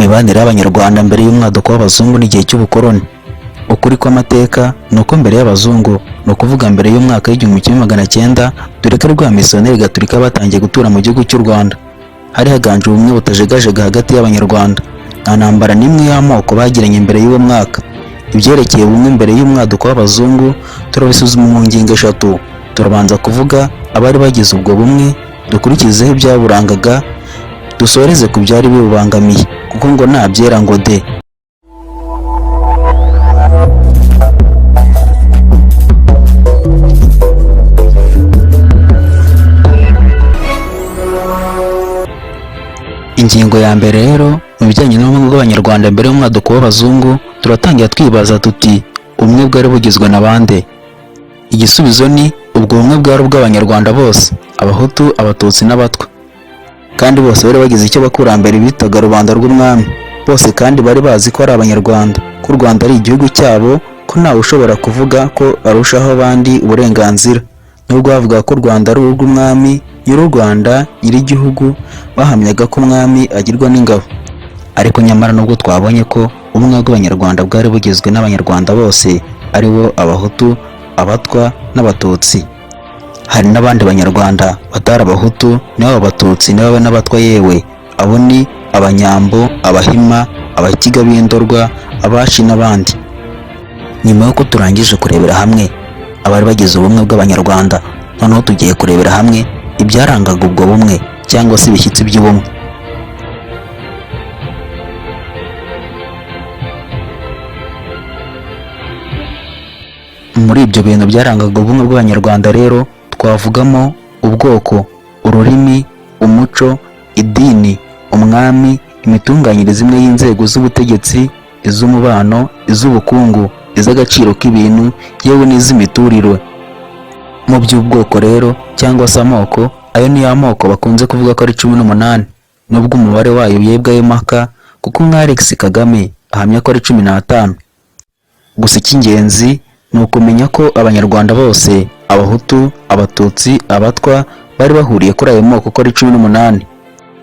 imibanire y'Abanyarwanda mbere y'umwaduko w'abazungu n'igihe cy'ubukoloni. Ukuri kw'amateka ni uko mbere y'abazungu, ni ukuvuga mbere y'umwaka w'1900, dore ko rwa misiyoneri gatolika batangiye gutura mu gihugu cy'u Rwanda, hari haganje ubumwe butajegajega hagati y'Abanyarwanda. Nta ntambara n'imwe y'amoko bagiranye mbere y'uwo mwaka. Ibyerekeye ubumwe mbere y'umwaduko w'abazungu turabisuzuma mu ngingo eshatu. Turabanza kuvuga abari bagize ubwo bumwe, dukurikizeho ibyaburangaga, dusoreze ku byari bibubangamiye, kuko ngo nta byera ngo de. Ingingo ya mbere rero, mu bijyanye n'ubumwe bw'Abanyarwanda mbere y'umwaduko w'abazungu, turatangira twibaza tuti ubumwe bwari bugizwe na bande? Igisubizo ni ubwo bumwe bwari ubw'Abanyarwanda bose, Abahutu, Abatutsi n'Abatwa, kandi bose bari bagize icyo abakurambere bitaga rubanda rw'umwami. Bose kandi bari bazi ko ari Abanyarwanda, ko u Rwanda ari igihugu cyabo, ko ntawe ushobora kuvuga ko arushaho abandi uburenganzira. Nubwo bavuga ko u Rwanda ari urw'umwami, nyir'u Rwanda, nyir'igihugu, bahamyaga ko umwami agirwa n'ingabo. Ariko nyamara nubwo twabonye ko ubumwe bw'Abanyarwanda bwari bugizwe n'Abanyarwanda bose, ari bo Abahutu, Abatwa n'Abatutsi, hari n'abandi Banyarwanda batari Abahutu, nibo Abatutsi nibo n'Abatwa, yewe abo ni Abanyambo, Abahima, Abakiga b'Indorwa, Abashi n'abandi. Nyuma y'uko turangije kurebera hamwe abari bagize ubumwe bw'Abanyarwanda, noneho tugiye kurebera hamwe ibyarangaga ubwo bumwe cyangwa se ibishyitsi by'ubumwe. Muri ibyo bintu byarangaga ubumwe bw'Abanyarwanda rero twavugamo ubwoko, ururimi, umuco, idini, umwami, imitunganyirize imwe y'inzego z'ubutegetsi, iz'umubano, iz'ubukungu, iz'agaciro k'ibintu, yewe n'iz'imiturire. Mu by'ubwoko rero cyangwa se amoko, ayo ni amoko bakunze kuvuga ko ari 18, nubwo umubare wayo yebwayo impaka, kuko nka Alex Kagame ahamya ko ari 15. Gusa icy'ingenzi ni ukumenya ko Abanyarwanda bose, Abahutu, Abatutsi, Abatwa, bari bahuriye kuri ayo moko ko ari 18.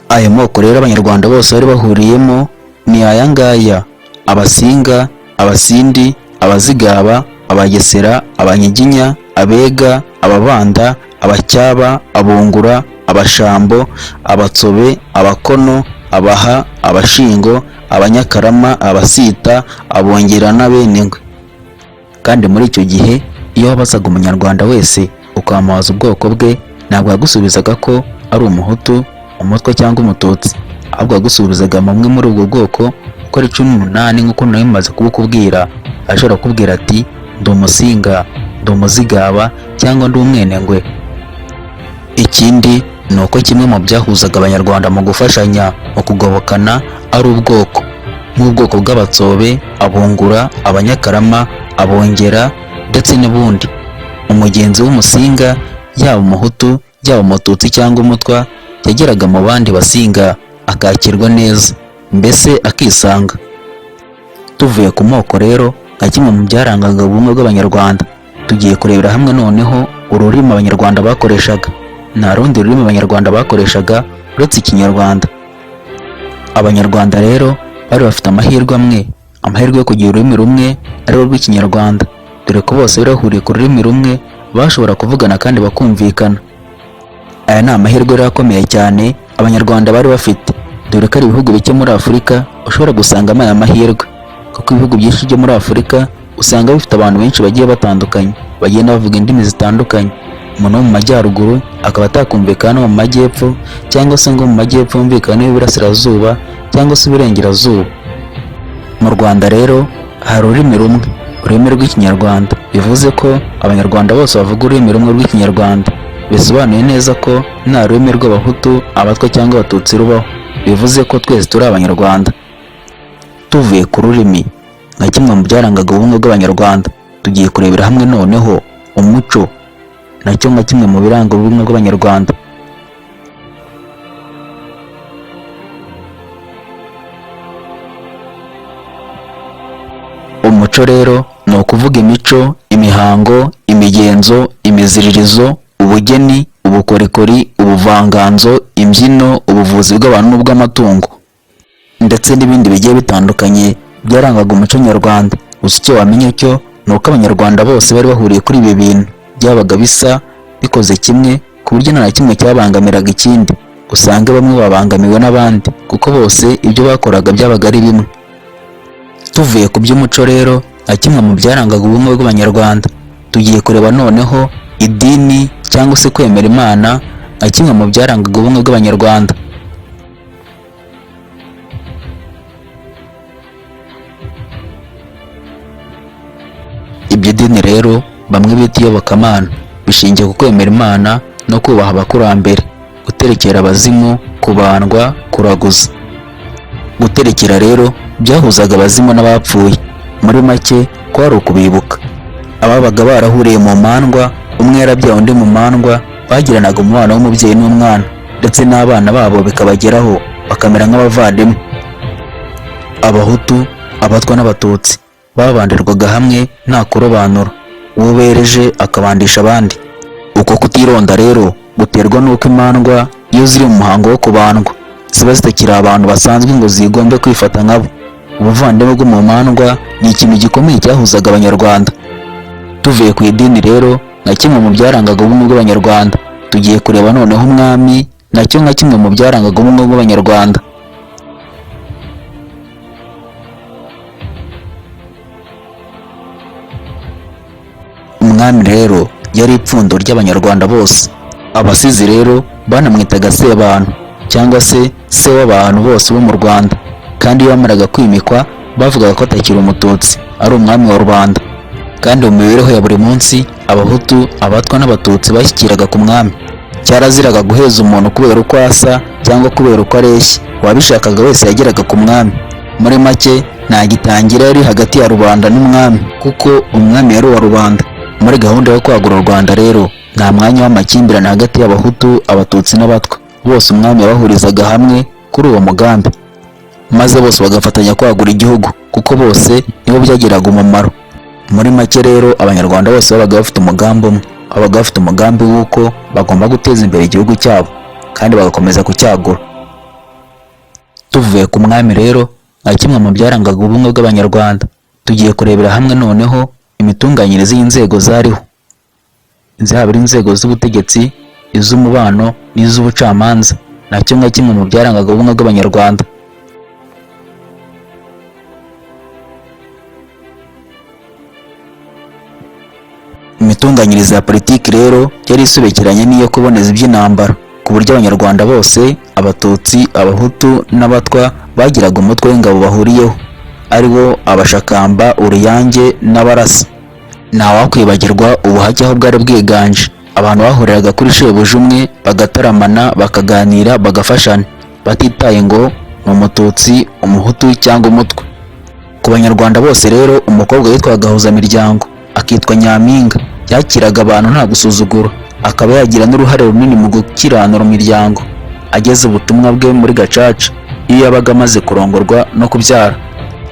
Ayo moko rero Abanyarwanda bose bari bahuriyemo ni aya ngaya: Abasinga, Abasindi, Abazigaba, Abagesera, Abanyiginya, Abega, Ababanda, Abacyaba, Abungura, Abashambo, Abatsobe, Abakono, Abaha, Abashingo, Abanyakarama, Abasita, Abongera n'Abenengwe. Kandi muri icyo gihe iyo wabazaga Umunyarwanda wese ukamubaza ubwoko bwe, ntabwo yagusubizaga ko ari Umuhutu, Umutwa cyangwa Umututsi, ahubwo yagusubizaga bumwe muri ubwo bwoko ko ari 18, nk'uko nawe bimaze kubukubwira. Ashobora kubwira ati ndi Umusinga, ndi Umuzigaba cyangwa ndi Umwenengwe. Ikindi ni uko kimwe mu byahuzaga Abanyarwanda mu gufashanya mu kugobokana ari ubwoko, nk'ubwoko bw'Abatsobe, Abungura, Abanyakarama, Abongera ndetse n'ubundi. Umugenzi w'Umusinga, yaba Umuhutu, yaba Umututsi cyangwa Umutwa, yageraga mu bandi Basinga akakirwa neza, mbese akisanga. Tuvuye ku moko rero, nka kimwe mu byarangaga ubumwe bw'Abanyarwanda, tugiye kurebera hamwe noneho ururimi Abanyarwanda bakoreshaga. Nta rundi rurimi Abanyarwanda bakoreshaga uretse Ikinyarwanda. Abanyarwanda rero bari bafite amahirwe yo kugira ururimi rumwe, ari rwo rw'Ikinyarwanda, dore ko bose bari bahuriye ku rurimi rumwe, bashobora kuvugana kandi bakumvikana. Aya ni amahirwe rero akomeye cyane Abanyarwanda bari bafite, dore ko ari ibihugu bike muri Afurika ushobora gusangamo aya mahirwe, kuko ibihugu byinshi byo muri Afurika usanga bifite abantu benshi bagiye batandukanye, bagenda bavuga indimi zitandukanye. Umuntu wo mu majyaruguru akaba atakumvikana no mu majyepfo, cyangwa se ngo mu majyepfo yumvikana n'Iburasirazuba cyangwa se Iburengerazuba. Mu Rwanda rero hari ururimi rumwe, ururimi rw'Ikinyarwanda, bivuze ko Abanyarwanda bose bavuga ururimi rumwe rw'Ikinyarwanda. Bisobanuye neza ko nta rurimi rw'Abahutu, Abatwa cyangwa Abatutsi rubaho, bivuze ko twese turi Abanyarwanda. Tuvuye ku rurimi, nka kimwe mu byarangaga ubumwe bw'Abanyarwanda, tugiye kurebera hamwe noneho umuco, nacyo nka kimwe mu biranga ubumwe bw'Abanyarwanda. Umuco rero ni ukuvuga imico, imihango, imigenzo, imiziririzo, ubugeni, ubukorikori, ubuvanganzo, imbyino, ubuvuzi bw'abantu n'ubw'amatungo. ndetse n'ibindi bigiye bitandukanye byarangaga umuco nyarwanda. Gusa icyo wamenya cyo ni uko abanyarwanda bose bari bahuriye kuri ibi bintu, byabaga bisa bikoze kimwe ku buryo nta na kimwe cyabangamiraga ikindi, usanga bamwe babangamiwe n'abandi kuko bose ibyo bakoraga byabaga ari bimwe. Tuvuye ku by'umuco rero nka kimwe mu byarangaga ubumwe bw'abanyarwanda, tugiye kureba noneho idini cyangwa se kwemera Imana nka kimwe mu byarangaga ubumwe bw'abanyarwanda. Ibyo dini rero bamwe bita iyobokamana bishingiye ku kwemera Imana no kubaha abakurambere, guterekera abazimu, kubandwa, kuraguza. Guterekera rero byahuzaga abazimu n'abapfuye, muri make kwari ukubibuka. Ababaga barahuriye mu mandwa, umwe yarabyaye undi mu mandwa, bagiranaga umubano w'umubyeyi n'umwana, ndetse n'abana babo bikabageraho bakamera nk'abavandimwe. Abahutu, Abatwa n'Abatutsi babandirwaga hamwe nta kurobanura, uwo bereje akabandisha abandi. Uko kutironda rero guterwa n'uko imandwa iyo ziri mu muhango wo kubandwa ziba zitakiri abantu basanzwe ngo zigombe kwifata nkabo. Ubuvandimwe bwo mu mandwa ni ikintu gikomeye cyahuzaga abanyarwanda. Tuvuye ku idini rero nka kimwe mu byarangaga ubumwe bw'abanyarwanda, tugiye kureba noneho umwami nacyo nka kimwe mu byarangaga ubumwe bw'abanyarwanda. Umwami rero yari ipfundo ry'abanyarwanda bose. Abasizi rero banamwitaga Sebantu cyangwa se se w'abantu bose bo mu Rwanda, kandi iyo yamaraga kwimikwa bavugaga ko atakiri umututsi, ari umwami wa rubanda. Kandi mu mibereho ya buri munsi Abahutu, Abatwa n'Abatutsi bashyikiraga ku mwami. Cyaraziraga guheza umuntu kubera uko asa cyangwa kubera uko areshya, uwabishakaga wese yageraga ku mwami. Muri make nta gitangira yari hagati ya rubanda n'umwami, kuko umwami yari uwa rubanda. Muri gahunda yo kwagura u Rwanda rero nta mwanya w'amakimbirane hagati y'Abahutu, Abatutsi n'Abatwa, bose umwami yabahurizaga hamwe kuri uwo mugambi, maze bose bagafatanya kwagura igihugu, kuko bose nibo byagiraga umumaro. Muri make rero abanyarwanda bose babaga bafite umugambi umwe, babaga bafite umugambi w'uko bagomba guteza imbere igihugu cyabo kandi bagakomeza kucyagura. Tuvuye ku mwami rero nka kimwe mu byarangaga ubumwe bw'abanyarwanda, tugiye kurebera hamwe noneho imitunganyirize y'inzego zariho, zaba ari inzego z'ubutegetsi, iz'umubano n'iz'ubucamanza, nacyo nka kimwe mu byarangaga ubumwe bw'abanyarwanda. Imitunganyirize ya politiki rero yari isobekeranye n'iyo kuboneza iby'intambara, ku buryo abanyarwanda bose, Abatutsi, Abahutu n'Abatwa bagiraga umutwe w'ingabo bahuriyeho, ari wo Abashakamba, Uruyange n'Abarasa. Ntawakwibagirwa ubuhake aho bwari bwiganje, abantu bahuriraga kuri shebuja umwe bagataramana, bakaganira, bagafashanya, batitaye ngo ni Umututsi, Umuhutu cyangwa Umutwa. Ku banyarwanda bose rero umukobwa witwaga Gahuzamiryango akitwa Nyampinga yakiraga abantu nta gusuzugura, akaba yagira n'uruhare runini mu gukiranura imiryango, ageza ubutumwa bwe muri gacaca iyo yabaga amaze kurongorwa no kubyara.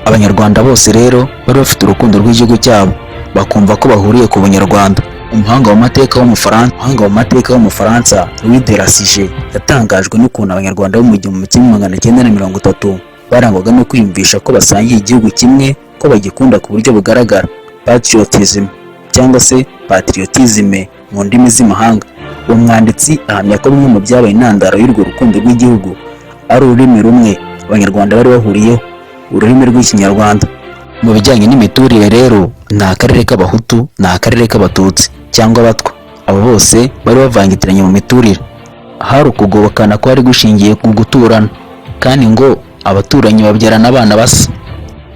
Abanyarwanda bose rero bari bafite urukundo rw'igihugu cyabo, bakumva ko bahuriye ku bunyarwanda. Umuhanga mu mateka w'umufaransa Louis de Racige yatangajwe n'ukuntu abanyarwanda bo mu 1930 barangwaga no kwiyumvisha ko basangiye igihugu kimwe, ko bagikunda ku buryo bugaragara, patriotism cyangwa se patriotisme mu ndimi z'imahanga. Uwo mwanditsi ahamya ko bimwe mu byabaye intandaro y'urwo rukundo rw'igihugu ari ururimi rumwe abanyarwanda bari bahuriyeho, ururimi rw'Ikinyarwanda. Mu bijyanye n'imiturire rero nta karere k'Abahutu, nta karere k'Abatutsi cyangwa Abatwa, abo bose bari bavangitiranye mu miturire. Hari ukugobokana kwari gushingiye ku guturana, kandi ngo abaturanyi babyarana abana basa.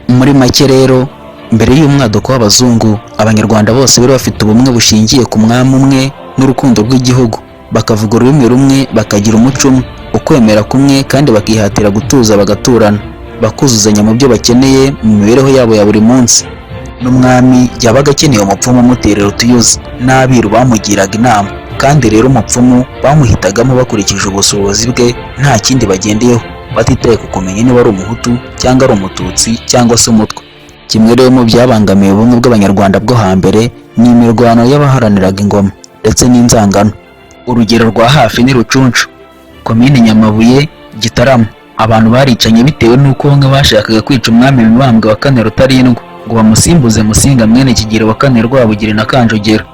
Muri make rero mbere y'umwaduko w'abazungu abanyarwanda bose bari bafite ubumwe bushingiye ku mwami umwe n'urukundo rw'igihugu, bakavuga ururimi rumwe, bakagira umuco umwe, ukwemera kumwe, kandi bakihatira gutuza bagaturana, bakuzuzanya mu byo bakeneye mu mibereho yabo ya buri munsi. N'umwami yabaga akeneye umupfumu umuterera utuyuzi, n'abiru bamugiraga inama, kandi rero umupfumu bamuhitagamo bakurikije ubushobozi bwe, nta kindi bagendeyeho, batitaye ku kumenya niba ari Umuhutu cyangwa ari Umututsi cyangwa se Umutwa. Kimwe rero mu byabangamiye ubumwe bw'abanyarwanda bwo hambere ni imirwano y'abaharaniraga ingoma ndetse n'inzangano. Urugero rwa hafi ni Rucunshu, komine Nyamabuye, Gitarama, Abantu baricanye bitewe n'uko bamwe bashakaga kwica umwami Mibambwe wa kane Rutarindwa ngo bamusimbuze Musinga mwene Kigeli wa kane Rwabugiri na Kanjogera.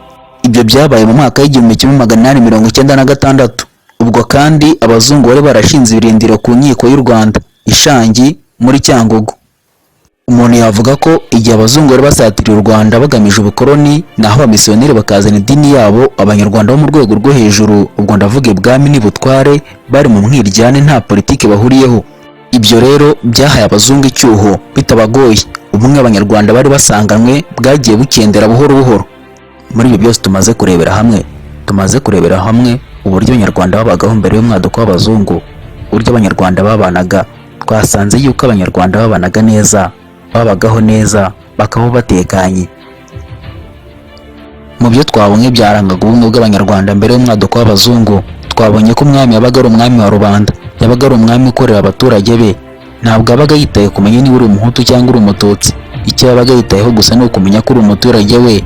Ibyo byabaye mu mwaka w'igihumbi kimwe magana inani mirongo icyenda na gatandatu. Ubwo kandi abazungu bari barashinze ibirindiro ku nkiko y'u Rwanda Ishangi muri Cyangugu. Umuntu yavuga ko igihe abazungu bari basatiriye u Rwanda bagamije ubukoloni, naho abamisiyoneri bakazana idini yabo, abanyarwanda bo mu rwego rwo hejuru, ubwo ndavuga ibwami n'ibutware, bari mu mwiryane nta politiki bahuriyeho. Ibyo rero byahaye abazungu icyuho bitabagoye. Ubumwe abanyarwanda bari basanganywe bwagiye bukendera buhoro buhoro. Muri ibyo byose tumaze kurebera hamwe uburyo abanyarwanda babagaho mbere y'umwaduko w'abazungu, uburyo abanyarwanda babanaga. Twasanze yuko abanyarwanda babanaga neza, babagaho neza, bakabaho batekanye. Mu byo twabonye byarangaga ubumwe bw'abanyarwanda mbere y'umwaduko w'abazungu, twabonye ko umwami yabaga ari umwami wa rubanda, yabaga ari umwami ukorera abaturage be. Ntabwo yabaga yitaye kumenya niba uri umuhutu cyangwa uri umututsi. Icyo yabaga yitayeho gusa ni ukumenya ko uri umuturage we.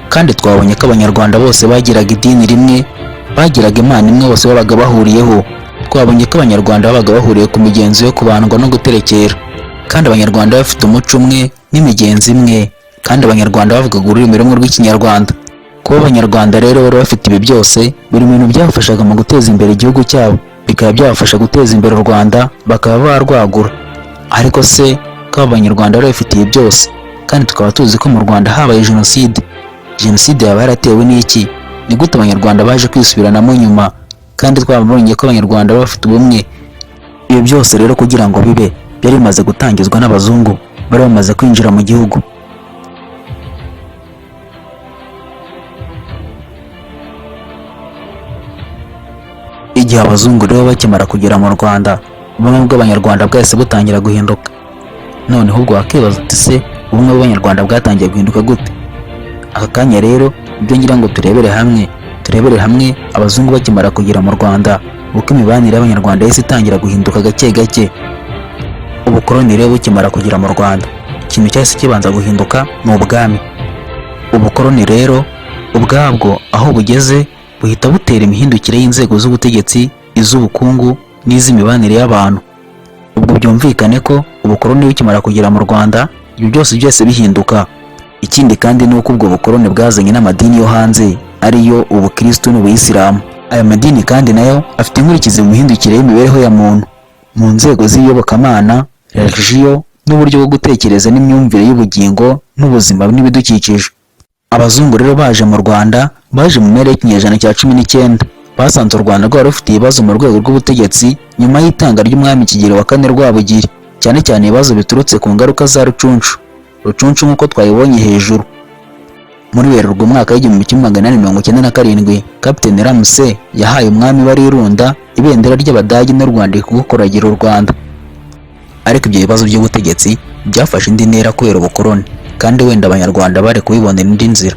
Kandi twabonye ko abanyarwanda bose bagiraga idini rimwe, bagiraga Imana imwe, bose babaga bahuriyeho. Twabonye ko abanyarwanda babaga bahuriye ku migenzo yo kubandwa no guterekera, kandi abanyarwanda bafite umuco umwe n'imigenzo imwe, kandi abanyarwanda bavugaga ururimi rumwe rw'Ikinyarwanda. Kuba abanyarwanda rero bari bafite ibi byose, buri bintu byabafashaga mu guteza imbere igihugu cyabo, bikaba byabafasha guteza imbere u Rwanda, bakaba barwagura. Ariko se ko abanyarwanda bari bafite ibi byose, kandi tukaba tuzi ko mu Rwanda habaye jenoside yaba yaratewe n'iki? Ni gute abanyarwanda baje kwisubiranamo nyuma, kandi twabonye ko abanyarwanda baba bafite ubumwe? Ibi byose rero kugira ngo bibe, byari bimaze gutangizwa n'abazungu bari bamaze kwinjira mu gihugu. Igihe abazungu rero bakimara kugera mu Rwanda, ubumwe bw'abanyarwanda bwahise butangira guhinduka. Noneho ubwo wakibaza uti se ubumwe bw'abanyarwanda bwatangiye guhinduka gute? Aka kanya rero ibyo ngira ngo turebere hamwe abazungu bakimara kugera mu Rwanda, uko imibanire y'abanyarwanda yahise itangira guhinduka gake gake. Ubukoloni rero bukimara kugera mu Rwanda, ikintu cyahise kibanza guhinduka ni ubwami. Ubukoloni rero ubwabwo aho bugeze buhita butera imihindukire y'inzego z'ubutegetsi, iz'ubukungu n'iz'imibanire y'abantu. Ubwo byumvikane ko ubukoloni bukimara kugera mu Rwanda, ibyo byose bihinduka. Ikindi kandi ni uko ubwo bukoloni bwazanye n'amadini yo hanze, ariyo ubukristo n'ubuyisilamu. Aya madini kandi nayo afite inkurikizi mu mihindukire y'imibereho ya muntu, mu nzego z'iyobokamana, religiyo, n'uburyo bwo gutekereza n'imyumvire y'ubugingo n'ubuzima n'ibidukikije. Abazungu rero baje mu Rwanda, baje mu mpera y'ikinyejana cya 19. Basanze u Rwanda rwari rufite ibibazo mu rwego rw'ubutegetsi nyuma y'itanga ry'umwami Kigeli wa kane Rwabugiri, cyane cyane ibibazo biturutse ku ngaruka za Rucunshu nk'uko twayibonye hejuru. Muri Werurwe umwaka w'igihumbi kimwe magana inani mirongo icyenda na karindwi, Kapiteni Ramsey yahaye umwami Barirunda ibendera ry'Abadage n'u Rwanda kugukoragira u Rwanda. Ariko ibyo bibazo by'ubutegetsi byafashe indi ntera kubera ubukoloni, kandi wenda abanyarwanda bari kubibonera indi nzira,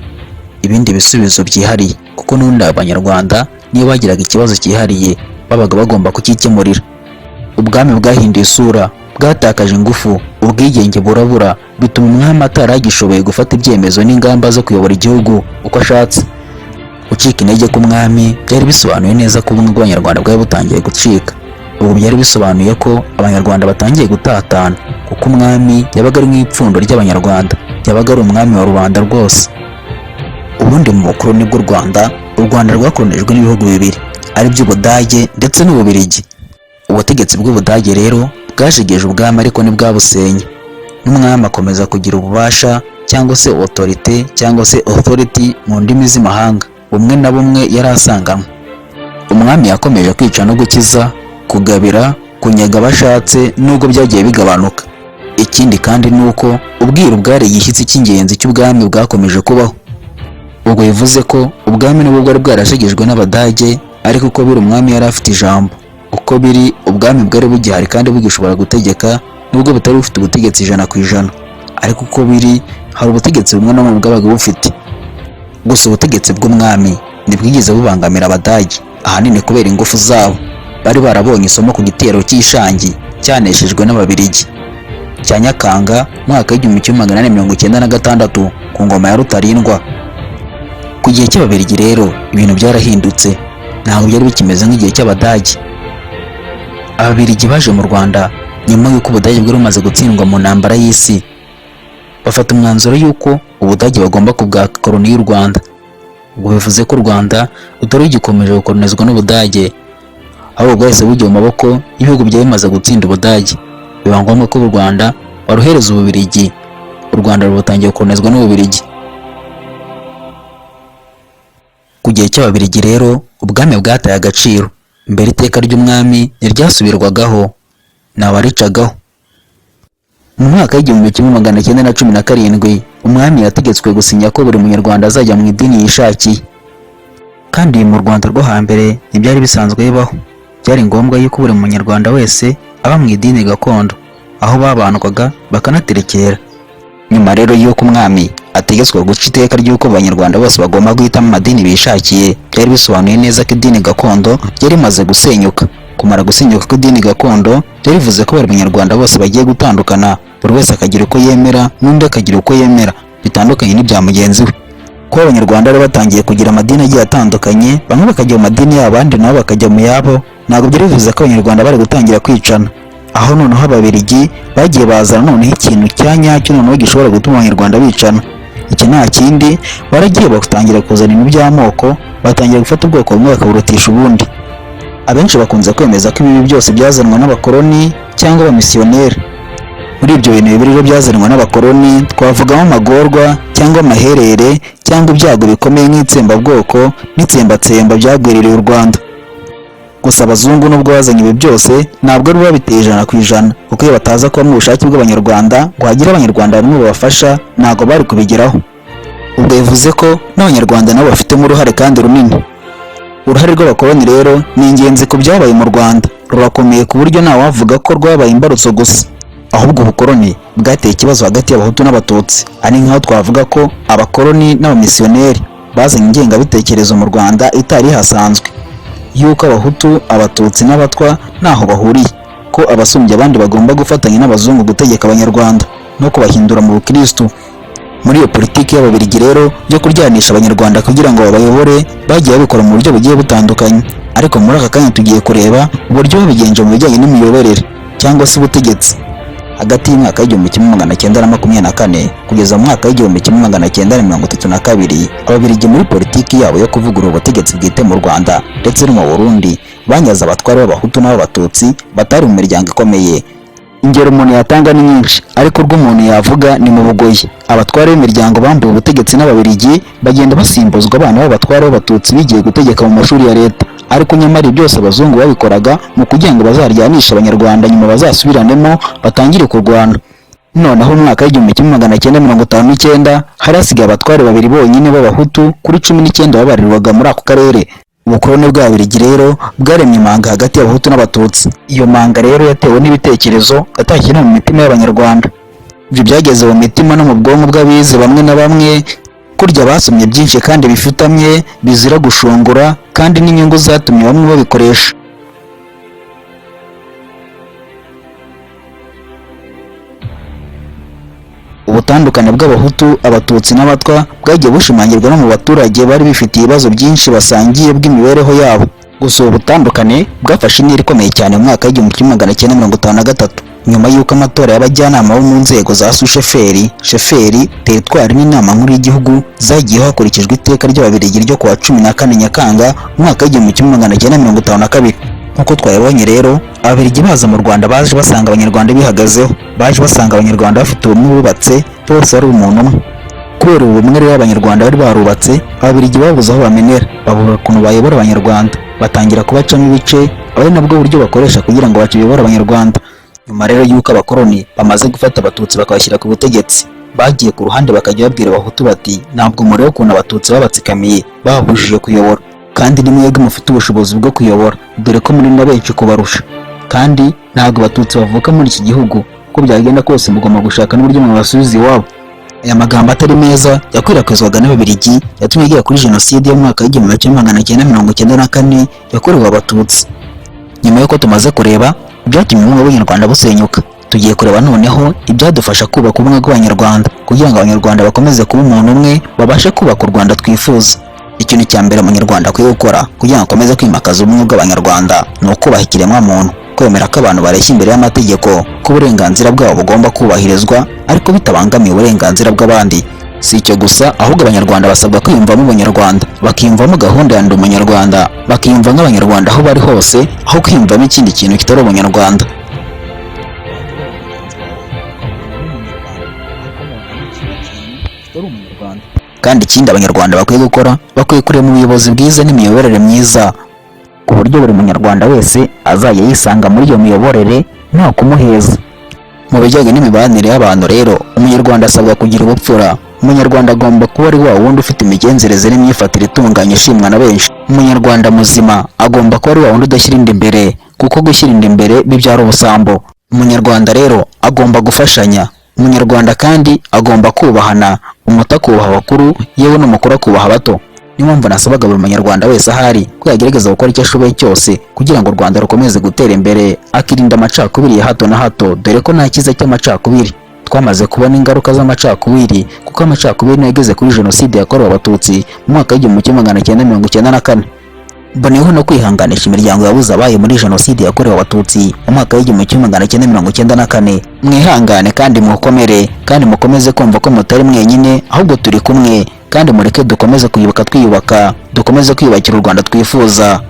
ibindi bisubizo byihariye, kuko n'undi abanyarwanda niyo bagiraga ikibazo cyihariye babaga bagomba kukikemurira. Ubwami bwahinduye isura, bwatakaje ingufu, ubwigenge burabura, bituma umwami ataragishoboye gufata ibyemezo n'ingamba zo kuyobora igihugu uko ashatse. Gucika intege k'umwami byari bisobanuye neza ko ubumwe bw'abanyarwanda bwari butangiye gucika. Ubu byari bisobanuye ko abanyarwanda batangiye gutatana, kuko umwami yabaga ari nk'ipfundo ry'abanyarwanda, yabaga ari umwami wa rubanda rwose. Ubundi mu bukoloni bw'u Rwanda, u Rwanda rwakolonijwe n'ibihugu bibiri, ari by'Ubudage ndetse n'Ububiligi. Ubutegetsi bw'Ubudage rero bwajegeje ubwami ariko ntibwabusenye, n'umwami akomeza kugira ububasha cyangwa se autorité cyangwa se authority mu ndimi z'imahanga, bumwe na bumwe yari asanganywe. Umwami yakomeje kwica no gukiza, kugabira, kunyaga abashatse, nubwo byagiye bigabanuka. Ikindi kandi ni uko ubwiru bwari igishyitsi cy'ingenzi cy'ubwami bwakomeje kubaho. Ubwo bivuze ko ubwami nubwo bwari bwarashegejwe n'Abadage, ariko uko biri umwami yari afite ijambo. Uko biri ubwami bwari bugihari kandi bugishobora gutegeka, nubwo butari bufite ubutegetsi 100%, ariko uko biri hari ubutegetsi bumwe na bumwe bwabaga bufite. Gusa ubutegetsi bw'umwami ntibwigeze bubangamira Abadage, ahanini kubera ingufu zabo. Bari barabonye isomo ku gitero cy'Ishangi cyaneshejwe n'Ababiligi cya Nyakanga mwaka w'igihumbi kimwe magana inani mirongo icyenda na gatandatu ku ngoma ya Rutarindwa. Ku gihe cy'Ababiligi rero ibintu byarahindutse, ntabwo byari bikimeze nk'igihe cy'Abadage. Ababiligi baje mu Rwanda nyuma y'uko Ubudage bwari bumaze gutsindwa mu ntambara y'isi, bafata umwanzuro y'uko Ubudage bagomba kubwaka koloni y'u Rwanda. Ubwo bivuze ko u Rwanda rutari rugikomeje gukolonizwa n'Ubudage, ahubwo bwahise bujya mu maboko y'ibihugu byari bimaze gutsinda Ubudage. Biba ngombwa ko u Rwanda baruhereza Ububirigi. U Rwanda rutangiye gukolonizwa n'Ububirigi. Ku gihe cy'Ababiligi rero ubwami bwataye agaciro. Mbere iteka ry'umwami ntiryasubirwagaho, ntawaricagaho. Mu mwaka w'igihumbi kimwe magana cyenda na cumi na karindwi umwami yategetswe gusinya ko buri munyarwanda azajya mu idini yishakiye. Kandi mu Rwanda rwo hambere ntibyari bisanzwe bibaho. Byari ngombwa yuko buri munyarwanda wese aba mu idini gakondo, aho babandwaga bakanaterekera. Nyuma rero y'uko umwami ategetswe guca iteka ry'uko abanyarwanda bose bagomba guhitamo amadini bishakiye, byari bisobanuye neza ko idini gakondo ryari rimaze gusenyuka. Kumara gusenyuka kw'idini gakondo byari bivuze ko buri munyarwanda bose bagiye gutandukana, buri wese akagira uko yemera n'undi akagira uko yemera, bitandukanye n'ibya mugenzi we. Kuba abanyarwanda bari batangiye kugira amadini agiye atandukanye, bamwe bakajya mu madini yabo abandi nabo bakajya mu yabo, ntabwo byari bivuze ko abanyarwanda bari gutangira kwicana. Aho noneho Ababiligi bagiye bazana noneho ikintu cya nyacyo noneho gishobora gutuma abanyarwanda bicana. Iki nta kindi, baragiye batangira kuzana ibintu by'amoko, batangira gufata ubwoko bumwe bakaburutisha ubundi. Abenshi bakunze kwemeza ko ibi byose byazanwa n'abakoloni cyangwa abamisiyoneri. Muri ibyo bintu bibiri rero byazanwa n'abakoloni twavugamo amagorwa cyangwa amaherere cyangwa ibyago bikomeye nk'itsembabwoko n'itsembatsemba byagwiririye u Rwanda. Gusa abazungu nubwo bazanye ibi byose ntabwo ari babiteye 100%, kuko iyo bataza kuba mu bushake bw'abanyarwanda ngo hagire abanyarwanda bamwe babafasha, ntabwo bari kubigeraho. Ubwo bivuze ko n'abanyarwanda nabo bafitemo uruhare kandi runini. Uruhare rw'abakoloni rero ni ingenzi ku byabaye mu Rwanda, rurakomeye ku buryo nta wavuga ko rwabaye imbarutso gusa. Ahubwo ubukoloni bwateye ikibazo hagati y'Abahutu n'Abatutsi, ari nk'aho twavuga ko abakoloni n'abamisiyoneri bazanye ingengabitekerezo mu Rwanda itari hasanzwe, y'uko Abahutu, Abatutsi n'Abatwa ntaho bahuriye, ko abasumbye abandi bagomba gufatanya n'abazungu gutegeka abanyarwanda no kubahindura mu Bukristo. Muri iyo politiki y'Ababiligi rero yo kuryanisha abanyarwanda kugira ngo babayobore, bagiye babikora mu buryo bugiye butandukanye. Ariko muri aka kanya tugiye kureba uburyo babigenje mu bijyanye n'imiyoborere cyangwa se ubutegetsi. Hagati y'umwaka w'igihumbi kimwe magana cyenda na makumyabiri na kane kugeza mu mwaka w'igihumbi kimwe magana cyenda na mirongo itatu na kabiri, Ababiligi muri politiki yabo yo kuvugurura ubutegetsi bwite mu Rwanda ndetse no mu Burundi banyaze abatware b'Abahutu n'Abatutsi batari mu miryango ikomeye. Ingero umuntu yatanga ni nyinshi, ariko urwo umuntu yavuga ni mu Bugoyi. Abatware b'imiryango bambuye ubutegetsi n'Ababiligi bagenda basimbuzwa abana b'abatware b'Abatutsi bigiye gutegeka mu mashuri ya leta, ariko nyamara byose abazungu babikoraga mu kugira ngo bazaryanisha abanyarwanda, nyuma bazasubiranemo batangire kurwana. Noneho mu mwaka w'igihumbi kimwe magana cyenda mirongo itanu n'icyenda hari hasigaye abatware babiri bonyine b'Abahutu kuri 19 babarirwaga muri ako karere. Ubukoloni bw'Ababiligi rero bwaremye imanga hagati y'Abahutu n'Abatutsi. Iyo manga rero yatewe n'ibitekerezo atakiri mu mitima y'abanyarwanda. Ibyo byageze mu mitima no mu bwonko bw'abize bamwe na bamwe, kurya basomye byinshi kandi bifutamye bizira gushungura, kandi n'inyungu zatumye bamwe babikoresha. Ubutandukane bw'Abahutu, Abatutsi n'Abatwa bwagiye bushimangirwa no mu baturage bari bifitiye ibibazo byinshi basangiye bw'imibereho yabo. Gusa ubu butandukane bwafashe intera ikomeye cyane mu mwaka w'igihumbi kimwe magana cyenda mirongo itanu na gatatu, nyuma y'uko amatora y'abajyanama bo mu nzego za susheferi, sheferi, teritwari n'inama nkuru y'igihugu zagiyeho hakurikijwe iteka ry'Ababiligi ryo kuwa 14 Nyakanga mu mwaka w'igihumbi kimwe magana cyenda mirongo itanu na kabiri. Nk'uko twabibonye rero, Ababiligi baza mu Rwanda baje basanga abanyarwanda bihagazeho, baje basanga abanyarwanda bafite ubumwe bubatse, bose ari umuntu umwe. Kubera ubumwe rero abanyarwanda bari barubatse, Ababiligi babuze aho bamenera, babura ukuntu bayobora abanyarwanda, batangira kubacamo ibice, ari nabwo buryo bakoresha kugira ngo bayobore abanyarwanda. Nyuma rero y'uko abakoloni bamaze gufata Abatutsi bakabashyira ku butegetsi, bagiye ku ruhande bakajya babwira Abahutu bati ntabwo mureba ukuntu Abatutsi babatsikamiye babujije kuyobora, kandi ni mwebwe mufite ubushobozi bwo kuyobora, dore ko muri na benshi kubarusha, kandi ntabwo Abatutsi bavuka muri iki gihugu, uko byagenda kose mugomba gushaka n'uburyo mwabasubiza iwabo. Aya magambo atari meza yakwirakwizwaga n'Ababiligi yatumye igera kuri jenoside yo mu mwaka w'igihumbi kimwe magana cyenda mirongo icyenda na kane yakorewe Abatutsi. Nyuma y'uko tumaze kureba ibyatumye ubumwe bw'Abanyarwanda busenyuka, tugiye kureba noneho ibyadufasha kubaka ubumwe bw'Abanyarwanda kugira ngo Abanyarwanda bakomeze kuba umuntu umwe, babashe kubaka u Rwanda twifuza. Ikintu cya mbere umunyarwanda akwiye gukora kugira ngo akomeze kwimakaza ubumwe bw'abanyarwanda ni ukubaha ikiremwamuntu, kwemera ko abantu bareshya imbere y'amategeko, ko uburenganzira bwabo bugomba kubahirizwa ariko bitabangamiye uburenganzira bw'abandi. Si icyo gusa, ahubwo abanyarwanda basabwa kwiyumvamo ubunyarwanda, bakiyumvamo gahunda ya ndi umunyarwanda, bakiyumva nk'abanyarwanda aho bari hose, aho kwiyumvamo ikindi kintu kitari ubunyarwanda. Kandi ikindi abanyarwanda bakwiye gukora, bakwiye kurema ubuyobozi bwiza n'imiyoborere myiza, ku buryo buri munyarwanda wese azajya yisanga muri iyo miyoborere nta kumuheza. Mu bijyanye n'imibanire y'abantu rero, umunyarwanda asabwa kugira ubupfura. Umunyarwanda agomba kuba ari wa wundi ufite imigenzereze n'imyifatire itunganye ishimwa na benshi. Umunyarwanda muzima agomba kuba ari wa wundi udashyira inda imbere, kuko gushyira inda imbere bibyara ubusambo. Umunyarwanda rero agomba gufashanya. Umunyarwanda kandi agomba kubahana, umuto akubaha abakuru, yewe n'umukuru akubaha abato. Niyo mpamvu nasabaga buri munyarwanda wese ahari ko yagerageza gukora icyo ashoboye cyose kugira ngo u Rwanda rukomeze gutera imbere, akirinda amacakubiri ya hato na hato, dore ko nta cyiza cy'amacakubiri. Twamaze kubona ingaruka z'amacakubiri, kuko amacakubiri niyo yageze kuri jenoside yakorewe abatutsi mu mwaka w'1994. Mboneyeho no kwihanganisha imiryango yabuze abaye muri jenoside yakorewe abatutsi mu mwaka w'1994. Mwihangane kandi mukomere, kandi mukomeze kumva ko mutari mwenyine, ahubwo turi kumwe, kandi mureke dukomeze kwibuka twiyubaka, dukomeze kwiyubakira u Rwanda twifuza.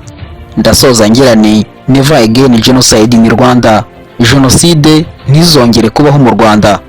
Ndasoza ngira ni never again genocide in Rwanda. Jenoside ntizongere kubaho mu Rwanda.